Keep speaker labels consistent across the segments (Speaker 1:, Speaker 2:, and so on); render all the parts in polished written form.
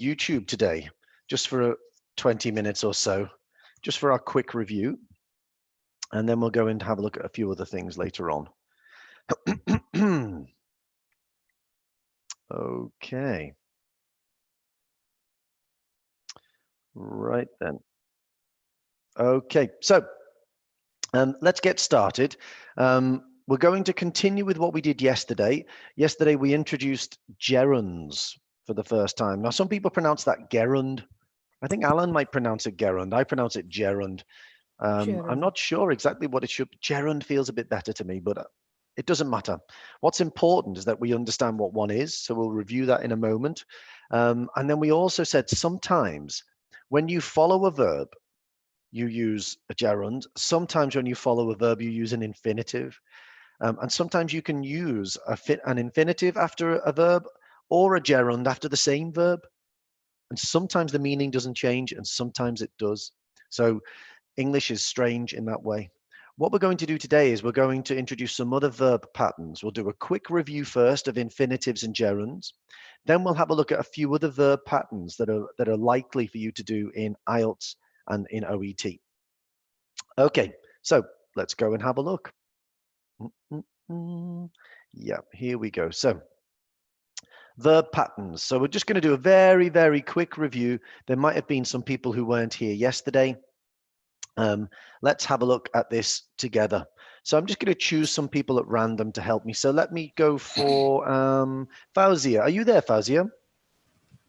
Speaker 1: YouTube today, just for 20 minutes or so, just for our quick review. And then we'll go in to have a look at a few other things later on. Okay. Right then. Okay, so let's get started. We're going to continue with what we did yesterday. Yesterday, we introduced gerunds for the first time. Now, some people pronounce that gerund. I think Alan might pronounce it gerund. I pronounce it gerund. I'm not sure exactly what it should be. Gerund feels a bit better to me, but it doesn't matter. What's important is that we understand what one is. So we'll review that in a moment. And then we also said sometimes when you follow a verb, you use a gerund. Sometimes when you follow a verb, you use an infinitive. And sometimes you can use an infinitive after a verb or a gerund after the same verb. And sometimes the meaning doesn't change and sometimes it does. So English is strange in that way. What we're going to do today is we're going to introduce some other verb patterns. We'll do a quick review first of infinitives and gerunds. Then we'll have a look at a few other verb patterns that are likely for you to do in IELTS and in OET. Okay, so let's go and have a look. Yeah, here we go. So verb patterns. So we're just going to do a very, very quick review. There might have been some people who weren't here yesterday. Let's have a look at this together. So I'm just going to choose some people at random to help me. So let me go for Fauzia. Are you there, Fauzia?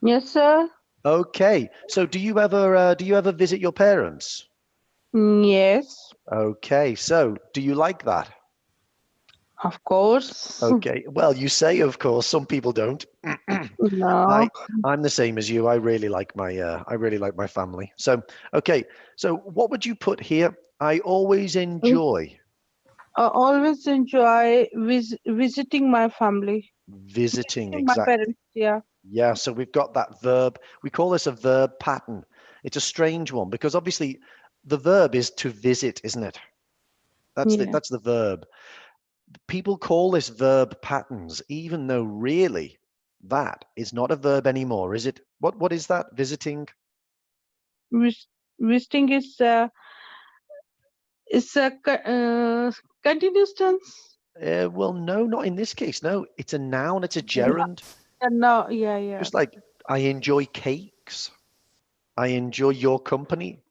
Speaker 2: Yes, sir.
Speaker 1: Okay. So do you ever visit your parents?
Speaker 2: Yes,
Speaker 1: Okay. So do you like that?
Speaker 2: of course.
Speaker 1: Okay. Well, you say of course. Some people don't.
Speaker 2: No.
Speaker 1: I'm the same as you. I really like my family. So okay. So what would you put here? I always enjoy.
Speaker 2: I always enjoy visiting my family.
Speaker 1: Visiting,
Speaker 2: Visiting my
Speaker 1: exactly.
Speaker 2: parents, yeah.
Speaker 1: Yeah, so we've got that verb. We call this a verb pattern. It's a strange one because obviously the verb is to visit, isn't it? That's
Speaker 2: Yeah.
Speaker 1: the verb. People call this verb patterns, even though really that is not a verb anymore, is it? What is that? Visiting?
Speaker 2: Visiting is a continuous tense.
Speaker 1: Well, no, not in this case. No, it's a noun. It's a gerund.
Speaker 2: No, yeah.
Speaker 1: Just like I enjoy cakes. I enjoy your company.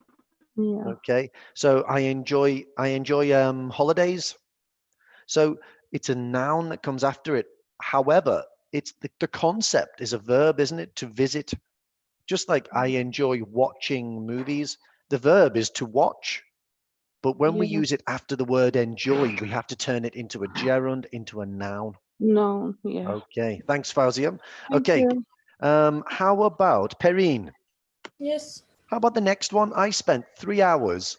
Speaker 2: Yeah.
Speaker 1: Okay, so I enjoy holidays. So it's a noun that comes after it. However, it's the concept is a verb, isn't it? To visit. Just like I enjoy watching movies, the verb is to watch. But when we
Speaker 2: Yeah.
Speaker 1: use it after the word enjoy, we have to turn it into a gerund, into a noun.
Speaker 2: No, yeah.
Speaker 1: Okay, thanks, Fauzium.
Speaker 2: Thank
Speaker 1: Okay,
Speaker 2: you.
Speaker 1: how about Perrine?
Speaker 3: Yes.
Speaker 1: How about the next one? I spent 3 hours.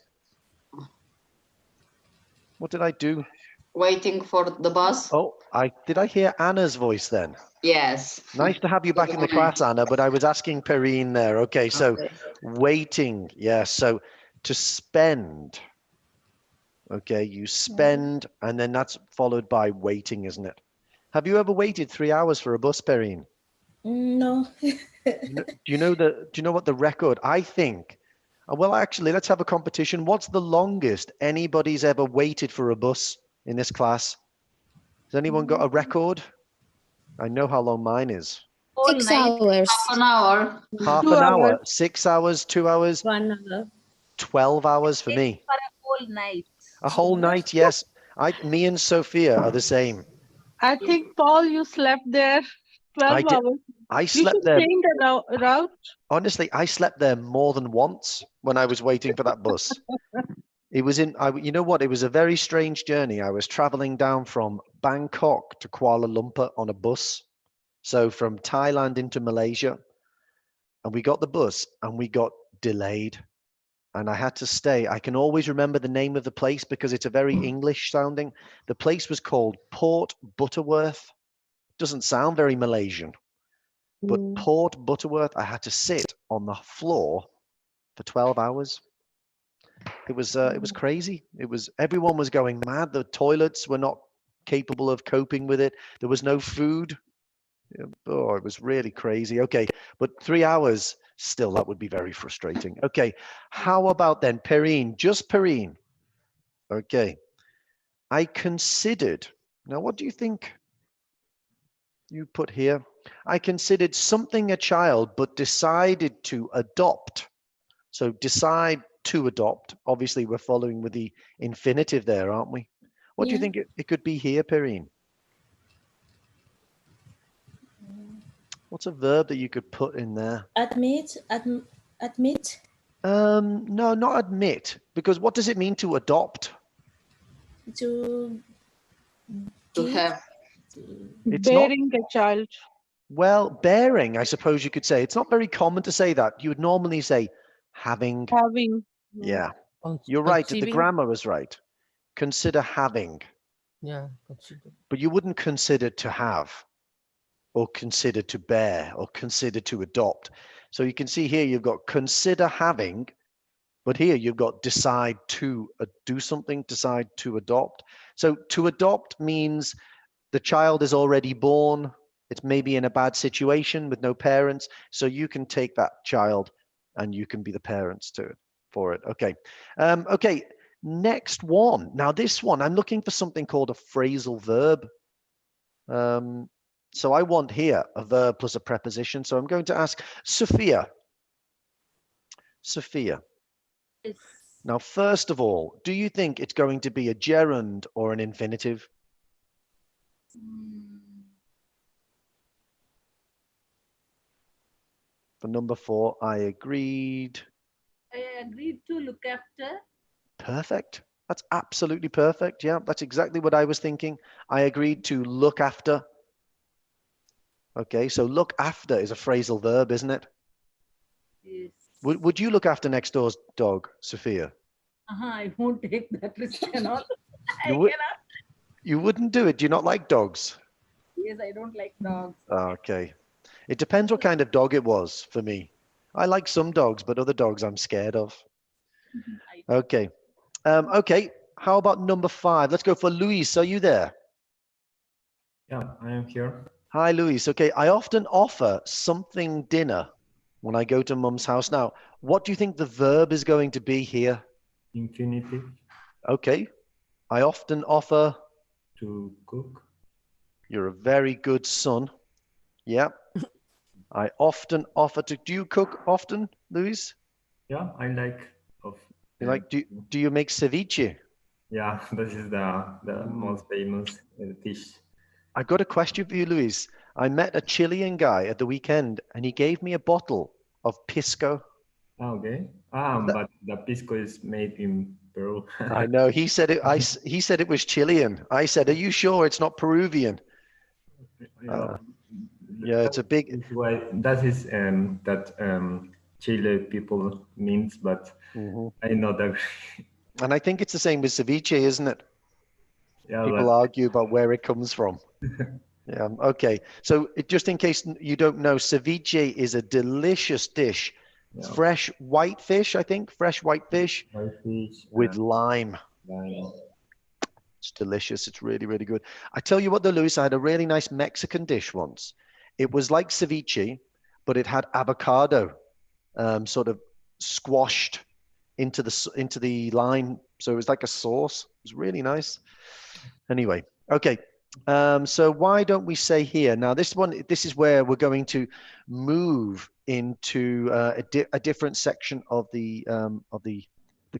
Speaker 1: What did I do?
Speaker 4: Waiting for the bus.
Speaker 1: Oh, did I hear Anna's voice then?
Speaker 4: Yes.
Speaker 1: Nice to have you back
Speaker 4: Good
Speaker 1: in the
Speaker 4: morning.
Speaker 1: class, Anna, but I was asking Perrine there. Okay, so
Speaker 4: Okay.
Speaker 1: waiting. Yes, so to spend. Okay, you spend, and then that's followed by waiting, isn't it? Have you ever waited 3 hours for a bus, Perrine?
Speaker 3: No.
Speaker 1: Do you know what the record? I think. Well, actually, let's have a competition. What's the longest anybody's ever waited for a bus in this class? Has anyone got a record? I know how long mine is.
Speaker 4: All
Speaker 3: 6
Speaker 4: night,
Speaker 3: hours.
Speaker 4: half an hour.
Speaker 1: Half
Speaker 2: 2
Speaker 1: an
Speaker 2: hours.
Speaker 1: hour, 6 hours, 2 hours,
Speaker 3: 1 hour.
Speaker 1: 12 hours for me.
Speaker 4: For a whole night.
Speaker 1: A whole night, yes. Me and Sophia are the same.
Speaker 2: I think, Paul, you slept there 12
Speaker 1: I did.
Speaker 2: hours.
Speaker 1: I
Speaker 2: You
Speaker 1: slept
Speaker 2: should
Speaker 1: there.
Speaker 2: change the route.
Speaker 1: Honestly, I slept there more than once when I was waiting for that bus. It was you know what? It was a very strange journey. I was traveling down from Bangkok to Kuala Lumpur on a bus. So from Thailand into Malaysia. And we got the bus and we got delayed. And I had to stay. I can always remember the name of the place because it's a very English sounding. The place was called Port Butterworth. Doesn't sound very Malaysian, but Port Butterworth. I had to sit on the floor for 12 hours. It was crazy. Everyone was going mad. The toilets were not capable of coping with it. There was no food. Oh, it was really crazy. Okay, but 3 hours still, that would be very frustrating. Okay, how about then Perrine? Just Perrine. Okay, I considered. Now, what do you think you put here? I considered something a child, but decided to adopt. So decide to adopt. Obviously, we're following with the infinitive there, aren't we? What do you
Speaker 3: Yeah.
Speaker 1: think it could be here, Perrine? What's a verb that you could put in there?
Speaker 3: Admit. Admit.
Speaker 1: No, not admit, because what does it mean to adopt?
Speaker 3: To
Speaker 4: To
Speaker 3: give.
Speaker 4: have.
Speaker 1: It's not,
Speaker 2: Bearing a child.
Speaker 1: well, bearing, I suppose you could say. It's not very common to say that. You would normally say having.
Speaker 2: Having.
Speaker 1: Yeah, you're right. The
Speaker 5: Conceiving?
Speaker 1: grammar is right. Consider having,
Speaker 5: Yeah, consider.
Speaker 1: but you wouldn't consider to have, or consider to bear, or consider to adopt. So you can see here you've got consider having, but here you've got decide to do something, decide to adopt. So to adopt means the child is already born. It's maybe in a bad situation with no parents. So you can take that child and you can be the parents to it for it. Okay. Okay. Next one. Now this one, I'm looking for something called a phrasal verb. So I want here a verb plus a preposition. So I'm going to ask Sophia. Sophia.
Speaker 4: Yes.
Speaker 1: Now, first of all, do you think it's going to be a gerund or an infinitive? For number 4, I agreed.
Speaker 6: I agreed to look after.
Speaker 1: Perfect. That's absolutely perfect. Yeah, that's exactly what I was thinking. I agreed to look after. Okay, so look after is a phrasal verb, isn't it?
Speaker 6: Yes.
Speaker 1: Would you look after next door's dog, Sophia?
Speaker 6: I won't take that risk and all.
Speaker 1: You
Speaker 6: I
Speaker 1: would.
Speaker 6: cannot.
Speaker 1: You wouldn't do it. Do you not like dogs?
Speaker 6: Yes, I don't like dogs.
Speaker 1: Okay. It depends what kind of dog it was for me. I like some dogs, but other dogs I'm scared of. Okay. Okay. How about number 5? Let's go for Luis. Are you there?
Speaker 7: Yeah, I am here.
Speaker 1: Hi, Luis. Okay. I often offer something dinner when I go to mum's house. Now, what do you think the verb is going to be here?
Speaker 7: Infinitive.
Speaker 1: Okay. I often offer.
Speaker 7: To cook.
Speaker 1: You're a very good son. Yeah. I often offer to. Do you cook often, Luis?
Speaker 7: Yeah, I like of.
Speaker 1: You like? Do you make ceviche?
Speaker 7: Yeah, this is the most famous dish.
Speaker 1: I got a question for you, Luis. I met a Chilean guy at the weekend, and he gave me a bottle of pisco.
Speaker 7: Okay.
Speaker 1: That-
Speaker 7: But the pisco is made in Peru.
Speaker 1: I know. He said it. He said it was Chilean. I said, "Are you sure it's not Peruvian?"
Speaker 7: Yeah,
Speaker 1: Yeah, it's a big.
Speaker 7: That's why that is that Chile people means, but
Speaker 1: Mhm.
Speaker 7: I know that.
Speaker 1: And I think it's the same with ceviche, isn't it?
Speaker 7: Yeah,
Speaker 1: People
Speaker 7: but
Speaker 1: argue about where it comes from. Yeah. Okay. So just in case you don't know, ceviche is a delicious dish.
Speaker 7: yeah,
Speaker 1: Fresh white fish, I think. Fresh white fish
Speaker 7: whitefish
Speaker 1: with
Speaker 7: and
Speaker 1: lime.
Speaker 7: lime.
Speaker 1: It's delicious. It's really, really good. I tell you what, though, Luis, I had a really nice Mexican dish once. It was like ceviche, but it had avocado sort of squashed into the lime. So it was like a sauce. It was really nice. Anyway, okay. So why don't we say here now? This is where we're going to move into a different section of the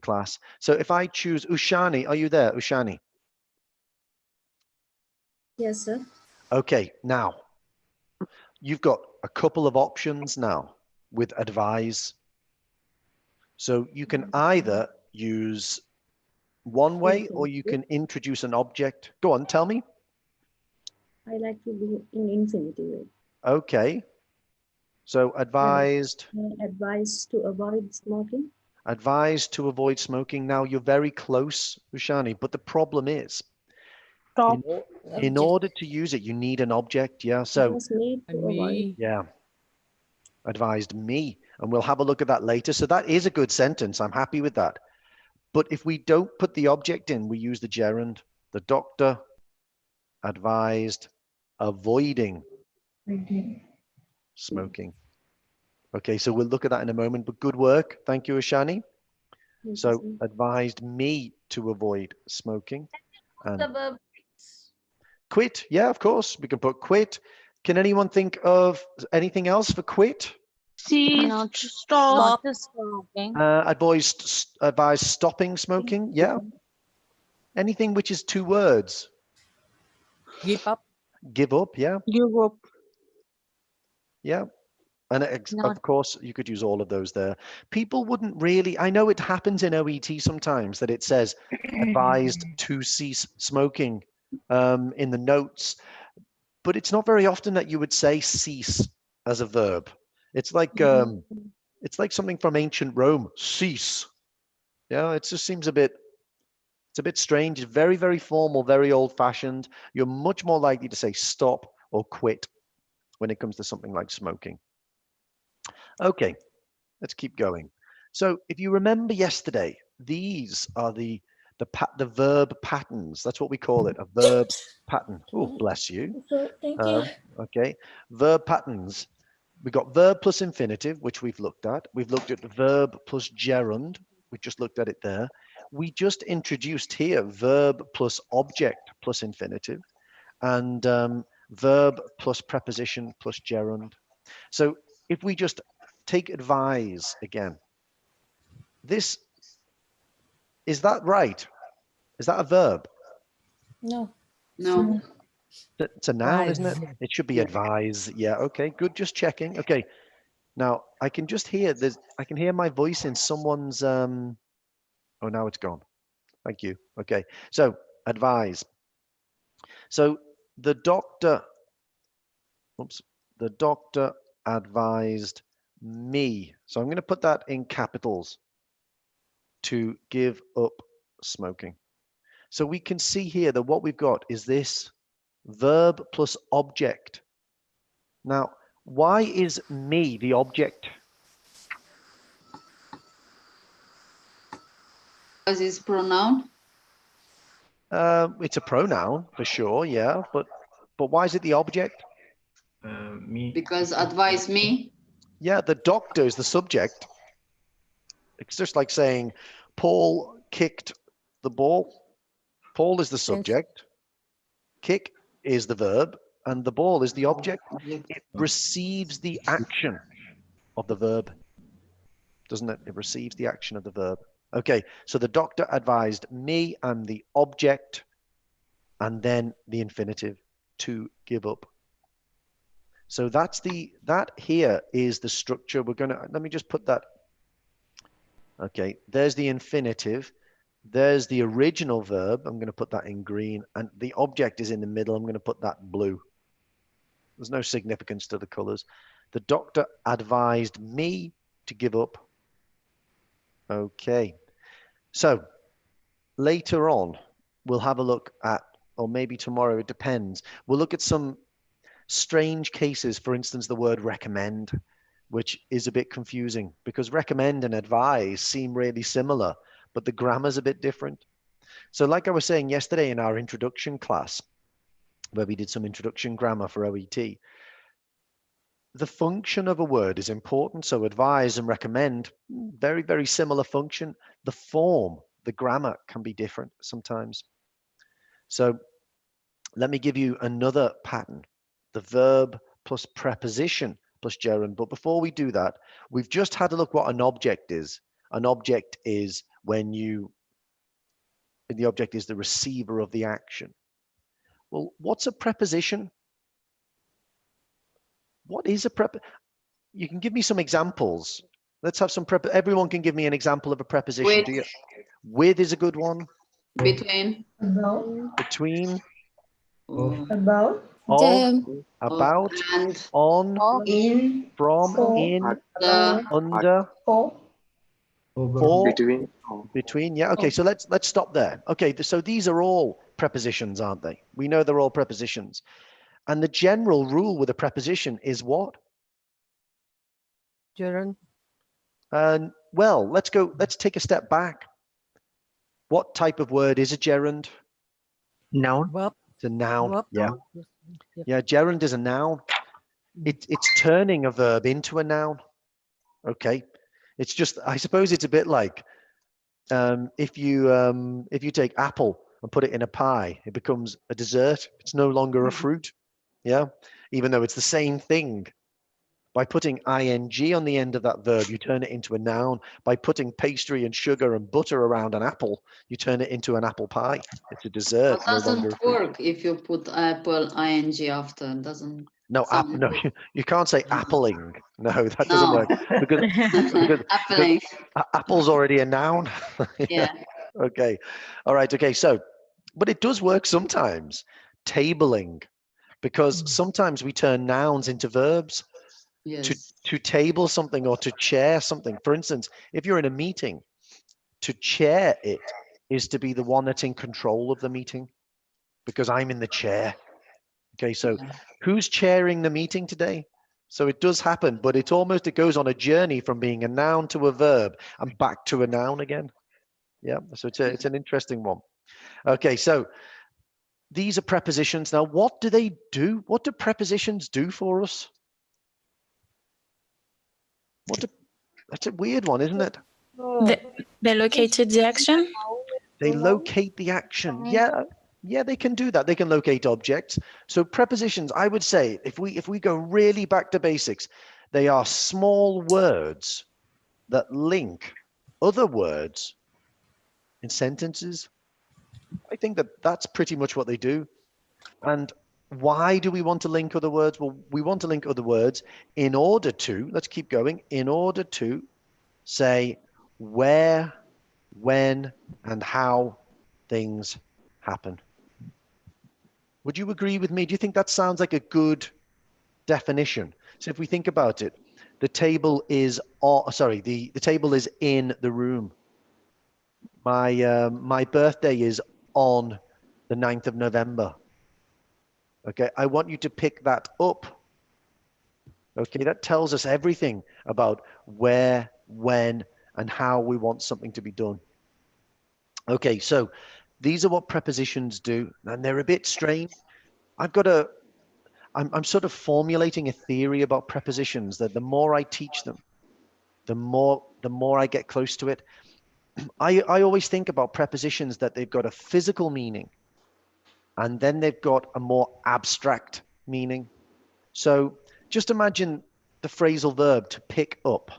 Speaker 1: class. So if I choose Ushani, are you there, Ushani?
Speaker 3: Yes, sir.
Speaker 1: Okay, now you've got a couple of options now with advise. So you can either use one way or you can introduce an object. Go on, tell me.
Speaker 8: I like to be in infinitive way.
Speaker 1: Okay. So advised,
Speaker 8: Advice to avoid smoking.
Speaker 1: advised to avoid smoking. Now you're very close, Ushani, but the problem is
Speaker 2: Stop.
Speaker 1: in order to use it, you need an object. Yeah. So
Speaker 8: Just need to
Speaker 5: And
Speaker 8: avoid.
Speaker 5: me.
Speaker 1: yeah, advised me, and we'll have a look at that later. So that is a good sentence. I'm happy with that. But if we don't put the object in, we use the gerund. The doctor advised avoiding Smoking. Okay, so we'll look at that in a moment, but good work. Thank you, Ashani.
Speaker 8: Thank
Speaker 1: So
Speaker 8: you, sir.
Speaker 1: advised me to avoid smoking.
Speaker 6: The
Speaker 1: And
Speaker 6: verb
Speaker 1: quit, yeah, of course, we can put quit. Can anyone think of anything else for quit?
Speaker 2: Cease,
Speaker 4: Not
Speaker 2: stop,
Speaker 4: Stop smoking.
Speaker 1: Advise stopping smoking, yeah. Anything which is 2 words.
Speaker 5: Give up.
Speaker 1: Give up, yeah,
Speaker 2: give up.
Speaker 1: yeah. And
Speaker 4: Not
Speaker 1: of course, you could use all of those there. People wouldn't really, I know it happens in OET sometimes that it says advised to cease smoking in the notes, but it's not very often that you would say cease as a verb. It's like something from ancient Rome, cease. Yeah, it just seems it's a bit strange. It's very, very formal, very old fashioned. You're much more likely to say stop or quit when it comes to something like smoking. Okay, let's keep going. So if you remember yesterday, these are the verb patterns. That's what we call it, a verb pattern. Oh, bless you.
Speaker 3: So thank you.
Speaker 1: Okay, verb patterns. We got verb plus infinitive, which we've looked at. We've looked at verb plus gerund. We just looked at it there. We just introduced here verb plus object plus infinitive, and verb plus preposition plus gerund. So if we just take advise again, this, is that right? Is that a verb?
Speaker 3: No.
Speaker 6: No.
Speaker 1: It's a noun, isn't it?
Speaker 5: Advise.
Speaker 1: It should be advise. Yeah, okay, good. Just checking. Okay. Now I can just hear I can hear my voice in someone's oh, now it's gone. Thank you. Okay. So advise. So the doctor advised me. So I'm going to put that in capitals, to give up smoking. So we can see here that what we've got is this verb plus object. Now, why is me the object?
Speaker 6: Because it's pronoun.
Speaker 1: It's a pronoun for sure, yeah, but why is it the object?
Speaker 7: Me.
Speaker 6: Because advise me.
Speaker 1: Yeah, the doctor is the subject. It's just like saying Paul kicked the ball. Paul is the subject. Kick is the verb, and the ball is the object. It receives the action of the verb, doesn't it? It receives the action of the verb. Okay, so the doctor advised me, and the object, and then the infinitive, to give up. So that here is the structure. Let me just put that. Okay, there's the infinitive. There's the original verb. I'm going to put that in green, and the object is in the middle. I'm going to put that blue. There's no significance to the colors. The doctor advised me to give up. Okay. So later on, we'll have a look at, or maybe tomorrow, it depends. We'll look at some strange cases. For instance, the word recommend, which is a bit confusing because recommend and advise seem really similar, but the grammar's a bit different. So like I was saying yesterday in our introduction class, where we did some introduction grammar for OET, the function of a word is important. So advise and recommend, very, very similar function. The form, the grammar can be different sometimes. So let me give you another pattern, the verb plus preposition plus gerund. But before we do that, we've just had a look what an object is. An object is when the object is the receiver of the action. Well, what's a preposition? What is a You can give me some examples. Let's have some everyone can give me an example of a preposition.
Speaker 6: With.
Speaker 1: With is a good one.
Speaker 6: Between.
Speaker 8: About.
Speaker 1: Between.
Speaker 8: About.
Speaker 1: Of. About.
Speaker 6: And.
Speaker 1: On.
Speaker 3: In.
Speaker 1: From.
Speaker 8: For.
Speaker 1: In.
Speaker 6: The.
Speaker 1: Under.
Speaker 8: For.
Speaker 1: For. Between. Yeah. Okay. So let's stop there. Okay. So these are all prepositions, aren't they? We know they're all prepositions. And the general rule with a preposition is what?
Speaker 5: Gerund.
Speaker 1: And well, let's take a step back. What type of word is a gerund?
Speaker 9: Noun.
Speaker 5: Verb.
Speaker 1: It's a noun.
Speaker 5: Verb.
Speaker 1: Yeah.
Speaker 5: Yes.
Speaker 1: Yeah, gerund is a noun. It's turning a verb into a noun. Okay. It's just, I suppose it's a bit like if you take apple and put it in a pie, it becomes a dessert. It's no longer a fruit. Yeah. Even though it's the same thing. By putting ing on the end of that verb, you turn it into a noun. By putting pastry and sugar and butter around an apple, you turn it into an apple pie. It's a dessert,
Speaker 6: It
Speaker 1: no longer a
Speaker 6: doesn't
Speaker 1: fruit.
Speaker 6: work if you put apple ing after. It doesn't
Speaker 1: No,
Speaker 6: sound
Speaker 1: no,
Speaker 6: good.
Speaker 1: you can't say appling. No, that doesn't
Speaker 6: No.
Speaker 1: work because because
Speaker 6: Appling.
Speaker 1: apple's already a noun.
Speaker 6: Yeah.
Speaker 1: Okay. All right. Okay. So, but it does work sometimes. Tabling, because sometimes we turn nouns into verbs.
Speaker 6: Yes.
Speaker 1: To table something or to chair something. For instance, if you're in a meeting, to chair it is to be the one that's in control of the meeting because I'm in the chair. Okay, so
Speaker 6: Yeah.
Speaker 1: who's chairing the meeting today? So it does happen, but it goes on a journey from being a noun to a verb and back to a noun again. Yeah, so it's an interesting one. Okay, so these are prepositions. Now, what do they do? What do prepositions do for us? That's a weird one, isn't it?
Speaker 3: They located the action.
Speaker 1: They locate the action. Yeah, they can do that. They can locate objects. So prepositions, I would say, if we go really back to basics, they are small words that link other words in sentences. I think that's pretty much what they do. And why do we want to link other words? Well, we want to link other words in order to, let's keep going, in order to say where, when, and how things happen. Would you agree with me? Do you think that sounds like a good definition? So if we think about it, the table is the table is in the room. My birthday is on the 9th of November. Okay, I want you to pick that up. Okay, that tells us everything about where, when, and how we want something to be done. Okay, so these are what prepositions do, and they're a bit strange. I'm sort of formulating a theory about prepositions that the more I teach them, the more I get close to it. I always think about prepositions that they've got a physical meaning, and then they've got a more abstract meaning. So just imagine the phrasal verb to pick up.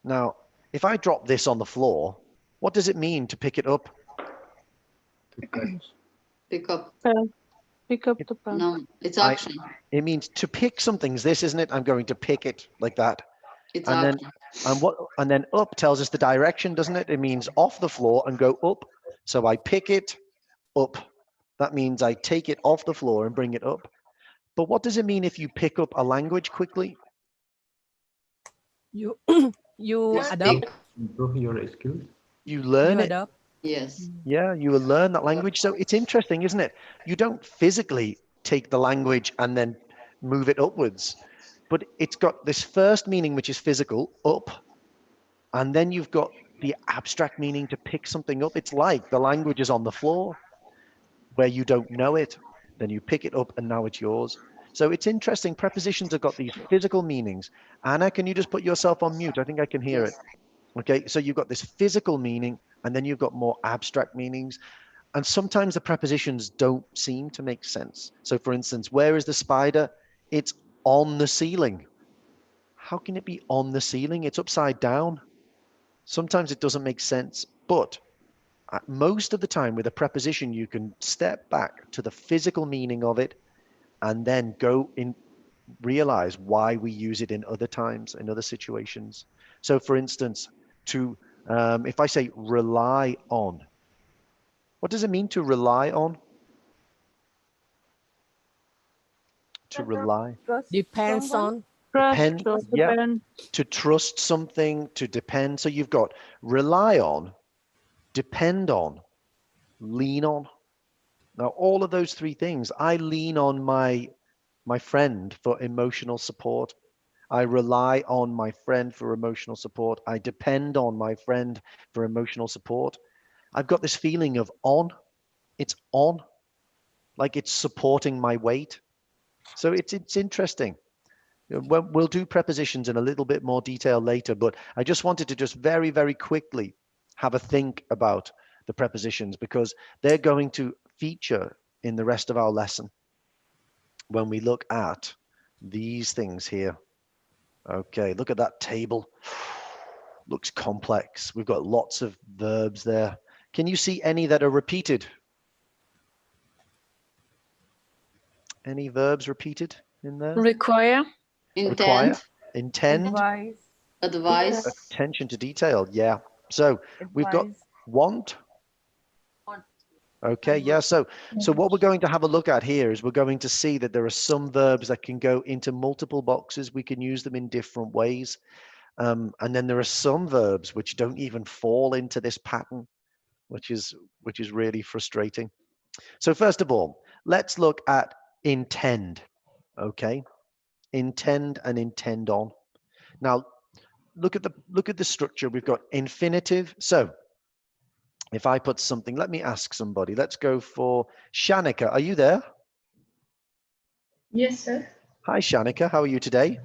Speaker 1: Now, if I drop this on the floor, what does it mean to pick it up?
Speaker 6: Pick up.
Speaker 2: Pick up the pen.
Speaker 6: No, it's action.
Speaker 1: It means to pick something's this, isn't it? I'm going to pick it like that.
Speaker 6: It's
Speaker 1: And then
Speaker 6: action.
Speaker 1: and then up tells us the direction, doesn't it? It means off the floor and go up. So I pick it up. That means I take it off the floor and bring it up. But what does it mean if you pick up a language quickly?
Speaker 5: You
Speaker 6: You
Speaker 5: adopt.
Speaker 6: speak.
Speaker 7: Improve your skills.
Speaker 1: You learn
Speaker 5: You
Speaker 1: it.
Speaker 5: adopt.
Speaker 6: Yes.
Speaker 1: Yeah, you will learn that language. So it's interesting, isn't it? You don't physically take the language and then move it upwards, but it's got this first meaning, which is physical, up, and then you've got the abstract meaning to pick something up. It's like the language is on the floor where you don't know it, then you pick it up and now it's yours. So it's interesting. Prepositions have got these physical meanings. Anna, can you just put yourself on mute? I think I can hear it.
Speaker 6: Yes.
Speaker 1: Okay, so you've got this physical meaning and then you've got more abstract meanings. And sometimes the prepositions don't seem to make sense. So for instance, where is the spider? It's on the ceiling. How can it be on the ceiling? It's upside down. Sometimes it doesn't make sense, but most of the time with a preposition, you can step back to the physical meaning of it and then go in, realize why we use it in other times, in other situations. So for instance, if I say rely on, what does it mean to rely on? To rely.
Speaker 5: Depends on.
Speaker 1: Depend,
Speaker 2: Trust,
Speaker 1: yeah.
Speaker 2: depend.
Speaker 1: To trust something, to depend. So you've got rely on, depend on, lean on. Now, all of those three things, I lean on my friend for emotional support. I rely on my friend for emotional support. I depend on my friend for emotional support. I've got this feeling of on. It's on, like it's supporting my weight. So it's interesting. We'll do prepositions in a little bit more detail later, but I just wanted to just very, very quickly have a think about the prepositions because they're going to feature in the rest of our lesson when we look at these things here. Okay, look at that table. Looks complex. We've got lots of verbs there. Can you see any that are repeated? Any verbs repeated in there?
Speaker 3: Require.
Speaker 1: Require,
Speaker 6: Intend,
Speaker 1: intend,
Speaker 5: Advise.
Speaker 6: advise,
Speaker 1: attention to detail. Yeah. So we've got
Speaker 5: Advise.
Speaker 1: want.
Speaker 6: Want.
Speaker 1: Okay. Yeah. So what we're going to have a look at here is we're going to see that there are some verbs that can go into multiple boxes. We can use them in different ways. And then there are some verbs which don't even fall into this pattern, which is really frustrating. So first of all, let's look at intend. Okay. Intend and intend on. Now, look at the structure. We've got infinitive. So if I put something, let me ask somebody. Let's go for Shanika. Are you there?
Speaker 9: Yes, sir.
Speaker 1: Hi, Shanika. How are you today?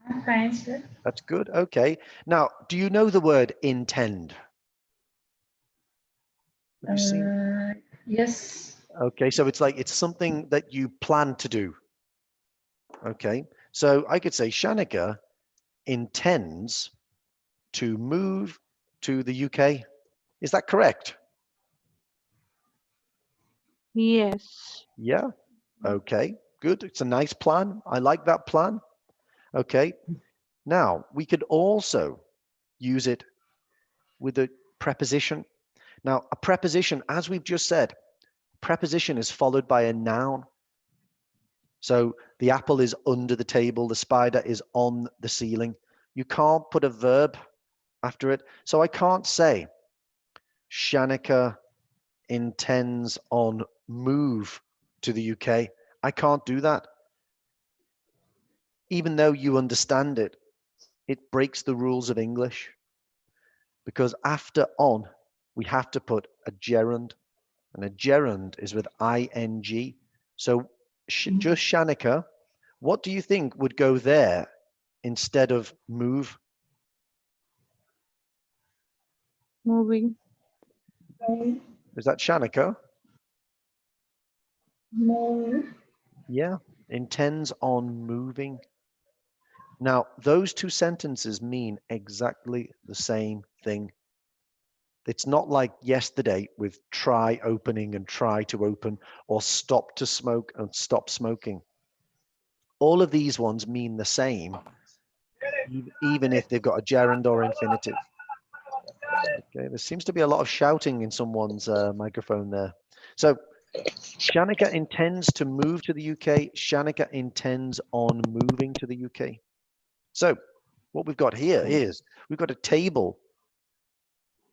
Speaker 9: I'm fine, sir.
Speaker 1: That's good. Okay. Now, do you know the word intend? Have you seen?
Speaker 9: Yes.
Speaker 1: Okay, so it's something that you plan to do. Okay, so I could say Shanika intends to move to the UK. Is that correct?
Speaker 2: Yes.
Speaker 1: Yeah. Okay, good. It's a nice plan. I like that plan. Okay. Now, we could also use it with a preposition. Now, a preposition, as we've just said, preposition is followed by a noun. So the apple is under the table, the spider is on the ceiling. You can't put a verb after it. So I can't say Shanika intends on move to the UK. I can't do that. Even though you understand it, it breaks the rules of English because after on, we have to put a gerund, and a gerund is with ing. So just Shanika, what do you think would go there instead of move?
Speaker 2: Moving.
Speaker 1: Is that Shanika?
Speaker 9: Move.
Speaker 1: Yeah, intends on moving. Now, those two sentences mean exactly the same thing. It's not like yesterday with try opening and try to open, or stop to smoke and stop smoking. All of these ones mean the same, even if they've got a gerund or infinitive. Okay, there seems to be a lot of shouting in someone's microphone there. So Shanika intends to move to the UK. Shanika intends on moving to the UK. So what we've got here is we've got a table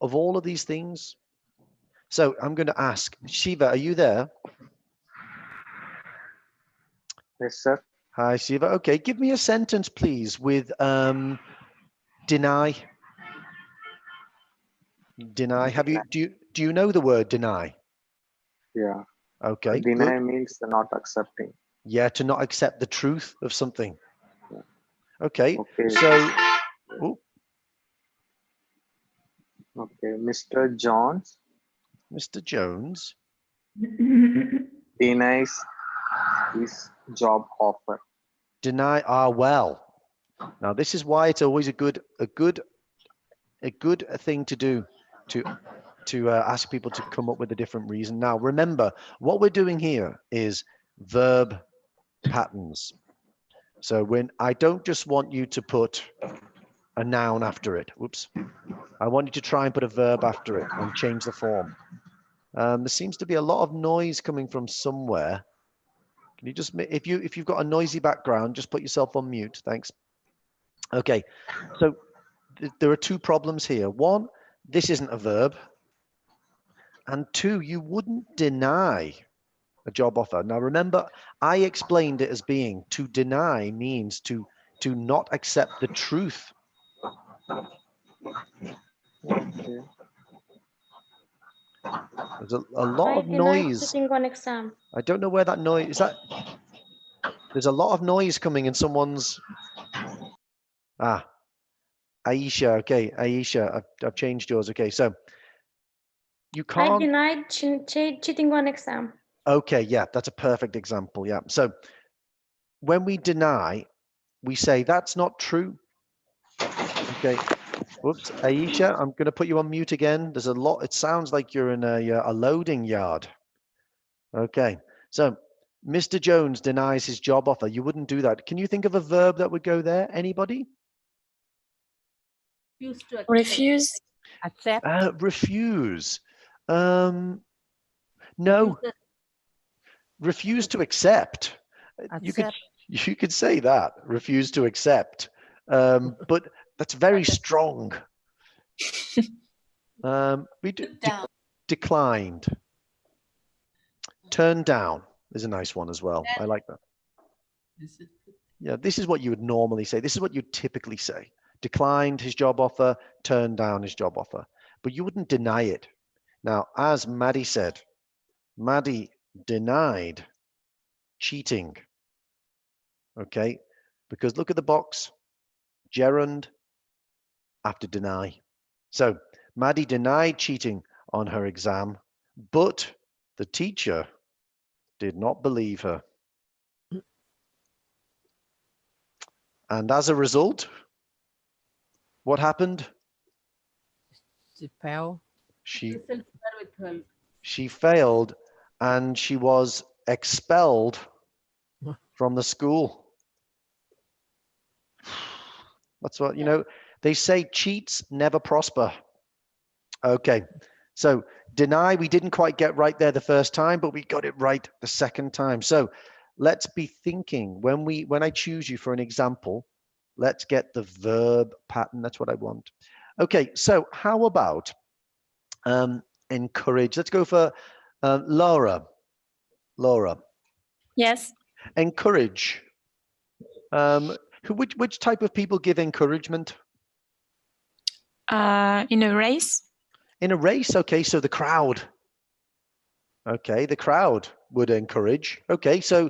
Speaker 1: of all of these things. So I'm going to ask Shiva, are you there?
Speaker 10: Yes, sir.
Speaker 1: Hi, Shiva. Okay, give me a sentence, please, with deny. Deny. Do you know the word deny?
Speaker 10: Yeah.
Speaker 1: Okay,
Speaker 10: Deny
Speaker 1: good.
Speaker 10: means not accepting.
Speaker 1: Yeah, to not accept the truth of something.
Speaker 10: Yeah.
Speaker 1: Okay,
Speaker 10: Okay.
Speaker 1: so
Speaker 10: Okay, Mr. Jones
Speaker 1: Mr. Jones
Speaker 10: denies his job offer.
Speaker 1: deny. Well. Now this is why it's always a good thing to do to ask people to come up with a different reason. Now remember, what we're doing here is verb patterns. So when I don't just want you to put a noun after it. Whoops. I want you to try and put a verb after it and change the form. There seems to be a lot of noise coming from somewhere. Can you just, if you've got a noisy background, just put yourself on mute. Thanks. Okay. So there are two problems here. One, this isn't a verb. And two, you wouldn't deny a job offer. Now remember, I explained it as being to deny means to not accept the truth.
Speaker 10: Okay.
Speaker 1: There's a lot
Speaker 8: I
Speaker 1: of
Speaker 8: denied
Speaker 1: noise.
Speaker 8: sitting on exam.
Speaker 1: I don't know where that noise is. That there's a lot of noise coming in someone's. Ah, Aisha. Okay, Aisha. I've changed yours. Okay, so you
Speaker 8: I
Speaker 1: can't.
Speaker 8: denied cheating on exam.
Speaker 1: Okay, yeah, that's a perfect example. Yeah. So when we deny, we say that's not true. Okay. Whoops, Aisha, I'm going to put you on mute again. There's a lot. It sounds like you're in a loading yard. Okay. So Mr. Jones denies his job offer. You wouldn't do that. Can you think of a verb that would go there? Anybody?
Speaker 3: Refuse.
Speaker 5: Accept.
Speaker 1: Refuse. No. Refuse to accept.
Speaker 5: Accept.
Speaker 1: You could say that. Refuse to accept. But that's very strong. We declined. Turned down is a nice one as well. I like that. Yeah, this is what you would normally say. This is what you typically say. Declined his job offer, turned down his job offer. But you wouldn't deny it. Now, as Maddie said, Maddie denied cheating. Okay? Because look at the box. Gerund after deny. So Maddie denied cheating on her exam, but the teacher did not believe her. And as a result, what happened?
Speaker 5: She fell.
Speaker 1: She failed and she was expelled from the school. That's what, they say cheats never prosper. Okay, so deny, we didn't quite get right there the first time, but we got it right the second time. So let's be thinking when I choose you for an example, let's get the verb pattern. That's what I want. Okay, so how about encourage? Let's go for Laura. Laura.
Speaker 3: Yes.
Speaker 1: Encourage. Which type of people give encouragement?
Speaker 3: In a race.
Speaker 1: In a race, okay, so the crowd. Okay, the crowd would encourage. Okay, so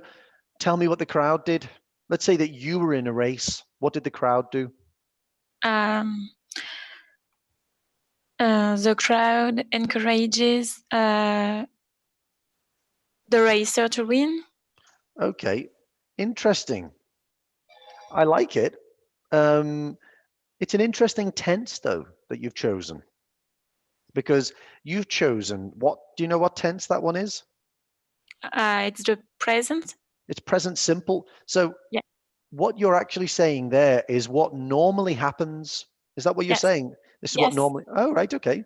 Speaker 1: tell me what the crowd did. Let's say that you were in a race. What did the crowd do?
Speaker 3: The crowd encourages the racer to win.
Speaker 1: Okay, interesting. I like it. It's an interesting tense, though, that you've chosen. Because you've chosen do you know what tense that one is?
Speaker 3: It's the present.
Speaker 1: It's present simple. So
Speaker 3: yeah.
Speaker 1: What you're actually saying there is what normally happens. Is that what you're saying? This is what normally. Oh, right. Okay.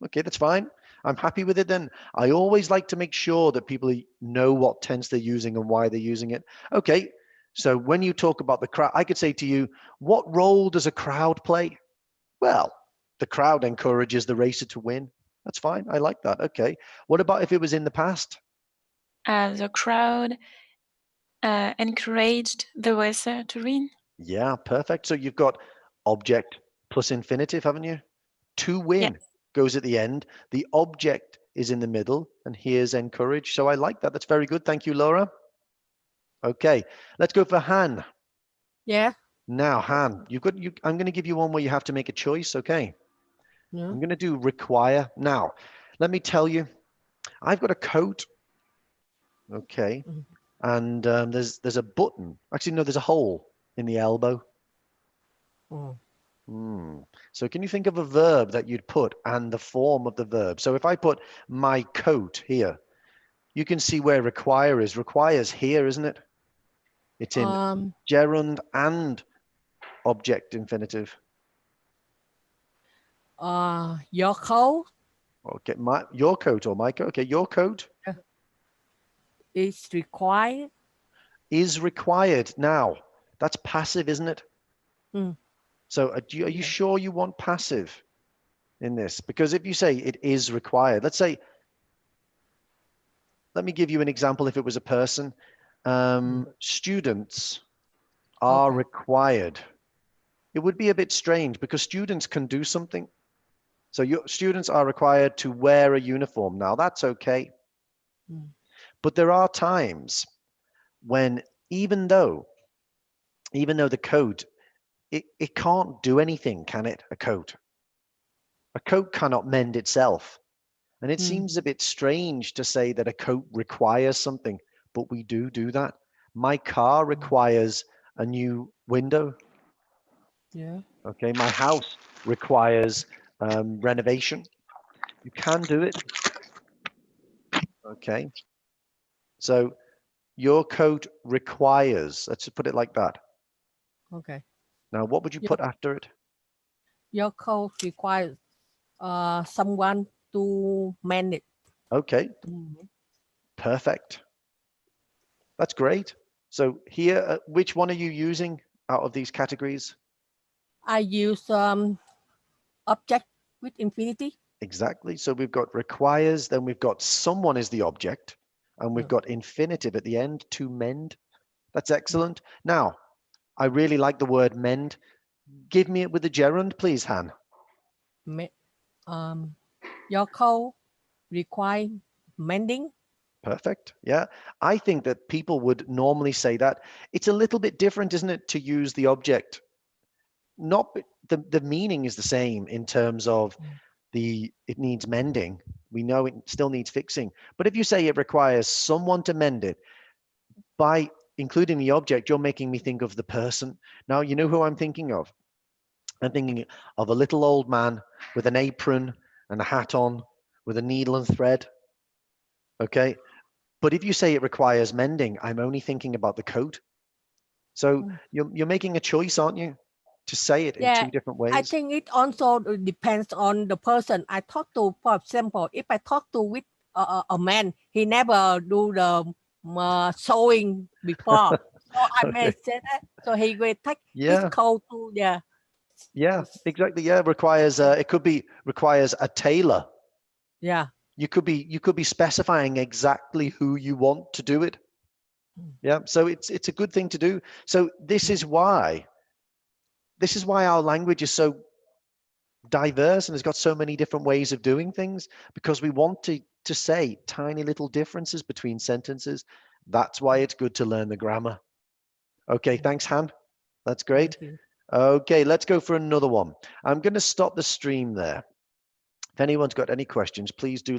Speaker 1: Okay, that's fine. I'm happy with it then. I always like to make sure that people know what tense they're using and why they're using it. Okay. So when you talk about the crowd, I could say to you, what role does a crowd play? Well, the crowd encourages the racer to win. That's fine. I like that. Okay. What about if it was in the past?
Speaker 3: The crowd encouraged the racer to win.
Speaker 1: Yeah, perfect. So you've got object plus infinitive, haven't you? To win goes at the end. The object is in the middle, and here's encourage. So I like that. That's very good. Thank you, Laura. Okay, let's go for Han.
Speaker 5: Yeah.
Speaker 1: Now, Han, I'm going to give you one where you have to make a choice. Okay.
Speaker 5: Yeah.
Speaker 1: I'm going to do require. Now, let me tell you, I've got a coat. Okay. And there's a button. Actually, no, there's a hole in the elbow.
Speaker 5: Oh.
Speaker 1: So can you think of a verb that you'd put and the form of the verb? So if I put my coat here, you can see where require is. Require is here, isn't it? It's in gerund and object infinitive.
Speaker 5: Your coat.
Speaker 1: Okay, your coat or my coat. Okay, your coat.
Speaker 5: Is required.
Speaker 1: Is required. Now, that's passive, isn't it? So are you sure you want passive in this? Because if you say it is required, let's say, let me give you an example if it was a person. Students are required. It would be a bit strange because students can do something. So your students are required to wear a uniform. Now that's okay.
Speaker 5: Mm.
Speaker 1: But there are times when even though the coat, it can't do anything, can it? A coat cannot mend itself. And it
Speaker 5: Mm.
Speaker 1: seems a bit strange to say that a coat requires something, but we do that. My car requires a new window.
Speaker 5: Yeah.
Speaker 1: Okay, my house requires renovation. You can do it. Okay, so your coat requires, let's just put it like that.
Speaker 5: Okay.
Speaker 1: Now, what would you put after it?
Speaker 5: Your coat requires someone to mend it.
Speaker 1: Okay, perfect. That's great. So here, which one are you using out of these categories?
Speaker 5: I use object with infinity.
Speaker 1: Exactly. So we've got requires, then we've got someone is the object, and we've got infinitive at the end, to mend. That's excellent. Now, I really like the word mend. Give me it with the gerund, please, Han.
Speaker 5: Your coat require mending.
Speaker 1: Perfect. Yeah. I think that people would normally say that. It's a little bit different, isn't it, to use the object? Not the meaning is the same in terms of it needs mending. We know it still needs fixing. But if you say it requires someone to mend it, by including the object, you're making me think of the person. Now, you know who I'm thinking of? I'm thinking of a little old man with an apron and a hat on with a needle and thread. Okay. But if you say it requires mending, I'm only thinking about the coat. So you're making a choice, aren't you? To say it in two different ways.
Speaker 5: I think it also depends on the person. I talk to, for example, if I talk to with a man, he never do the sewing before. So I may say that. So he will take his coat to
Speaker 1: Yeah, exactly. Yeah, requires it could be requires a tailor.
Speaker 5: Yeah.
Speaker 1: You could be specifying exactly who you want to do it. Yeah, so it's a good thing to do. So this is why our language is so diverse and has got so many different ways of doing things, because we want to say tiny little differences between sentences. That's why it's good to learn the grammar. Okay, thanks, Han. That's great. Okay, let's go for another one. I'm going to stop the stream there. If anyone's got any questions, please do